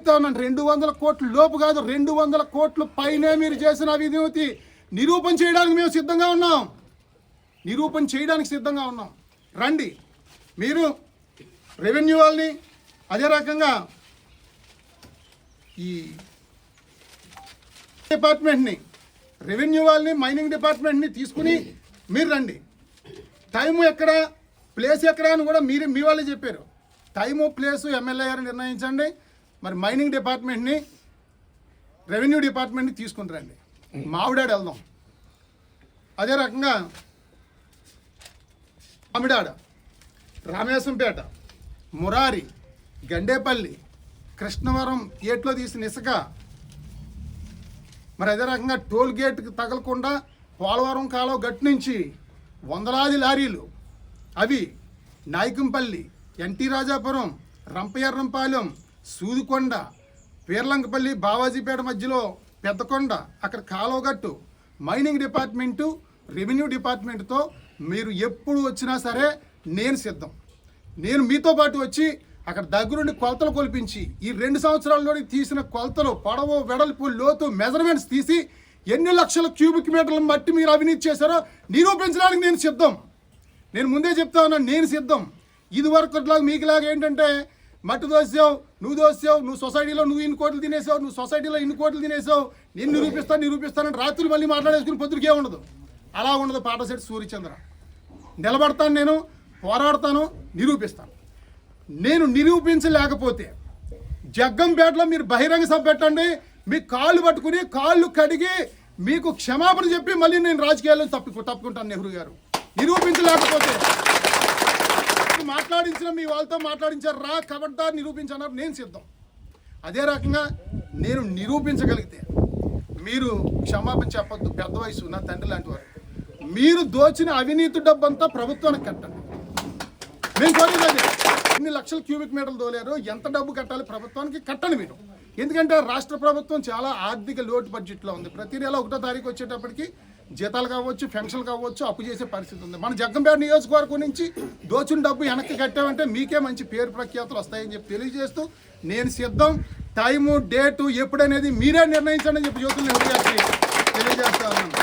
200 కోట్ల లోపు కాదు, 200 కోట్ల పైనే మీరు చేసిన అవినీతి నిరూపణ చేయడానికి మేము సిద్ధంగా ఉన్నాం. నిరూపణ చేయడానికి సిద్ధంగా ఉన్నాం. రండి. మీరు రెవెన్యూ వాళ్ళని, అదే రకంగా ఈ డిపార్ట్మెంట్ని, రెవెన్యూ వాళ్ళని, మైనింగ్ డిపార్ట్మెంట్ని తీసుకుని మీరు రండి. టైము ఎక్కడ, ప్లేస్ ఎక్కడ అని కూడా మీ వాళ్ళే చెప్పారు. టైము, ప్లేసు ఎమ్మెల్యే గారు నిర్ణయించండి. మరి మైనింగ్ డిపార్ట్మెంట్ని, రెవెన్యూ డిపార్ట్మెంట్ని తీసుకుని రండి. మావిడాడు వెళ్దాం. అదే రకంగా మామిడాడ, రామేశంపేట, మురారి, గండేపల్లి, కృష్ణవరం ఏట్లో తీసిన ఇసుక, మరి అదే రకంగా టోల్ గేట్కి తగలకుండా పోలవరం కాలువ గట్టు నుంచి వందలాది లారీలు, అవి నాయకంపల్లి, ఎన్టీ రాజాపురం, రంపయ్యరంపాలెం, సూదికొండ, పీర్లంకపల్లి, బావాజీపేట మధ్యలో పెద్దకొండ, అక్కడ కాలువగట్టు, మైనింగ్ డిపార్ట్మెంటు, రెవెన్యూ డిపార్ట్మెంట్తో మీరు ఎప్పుడు వచ్చినా సరే నేను సిద్ధం. నేను మీతో పాటు వచ్చి అక్కడ దగ్గరుండి కొలతలు కొలిపించి, ఈ 2 సంవత్సరాల్లో తీసిన కొలతలు, పొడవు, వెడల్పు, లోతు, మెజర్మెంట్స్ తీసి ఎన్ని లక్షల క్యూబిక్ మీటర్ల మట్టి మీరు అవినీతి చేశారో నిరూపించడానికి నేను సిద్ధం. నేను ముందే చెప్తా ఉన్నాను, నేను సిద్ధం. ఇది వరకు మీకులాగా ఏంటంటే మట్టి దోసావు, నువ్వు సొసైటీలో ఇన్ని కోట్లు తినేసావు, నువ్వు సొసైటీలో ఇన్ని కోట్లు తినేసావు, నేను నిరూపిస్తానని రాత్రులు మళ్ళీ మాట్లాడేసుకుని పొద్దుకే ఉండదు. అలా ఉండదు. పాటశెట్టి సూర్యచంద్ర నిలబడతాను, నేను పోరాడతాను, నిరూపిస్తాను. నేను నిరూపించలేకపోతే జగ్గంపేటలో మీరు బహిరంగ సభ పెట్టండి. మీ కాళ్ళు పట్టుకుని కాళ్ళు కడిగి మీకు క్షమాపణ చెప్పి మళ్ళీ నేను రాజకీయాల్లో తప్పుకుంటాను. నెహ్రూ గారు నిరూపించలేకపోతే మాట్లాడించిన మీ వాళ్ళతో మాట్లాడించారు, రా కబడ్డా నిరూపించన్నారు, నేను సిద్ధం. అదే రకంగా నేను నిరూపించగలిగితే మీరు క్షమాపణ చెప్పొద్దు. పెద్ద వయసు, నా తండ్రి లాంటి వారు. మీరు దోచిన అవినీతి డబ్బంతా ప్రభుత్వానికి కట్టండి. మేము కోరేది ఎన్ని లక్షల క్యూబిక్ మీటర్లు దోలేరు, ఎంత డబ్బు కట్టాలి ప్రభుత్వానికి కట్టండి మీరు. ఎందుకంటే రాష్ట్ర ప్రభుత్వం చాలా ఆర్థిక లోటు బడ్జెట్లో ఉంది. ప్రతి నెల 1వ తారీఖు వచ్చేటప్పటికి జీతాలు కావచ్చు, పెన్షన్లు కావచ్చు, అప్పు చేసే పరిస్థితి ఉంది. మన జగ్గంపేట నియోజకవర్గం నుంచి దోచిన డబ్బు వెనక్కి కట్టామంటే మీకే మంచి పేరు ప్రఖ్యాతులు వస్తాయని చెప్పి తెలియజేస్తూ నేను సిద్ధం. టైము, డేటు ఎప్పుడనేది మీరే నిర్ణయించండి అని చెప్పి జ్యోతులు నెహ్రూ గారికి తెలియజేస్తా ఉన్నాను.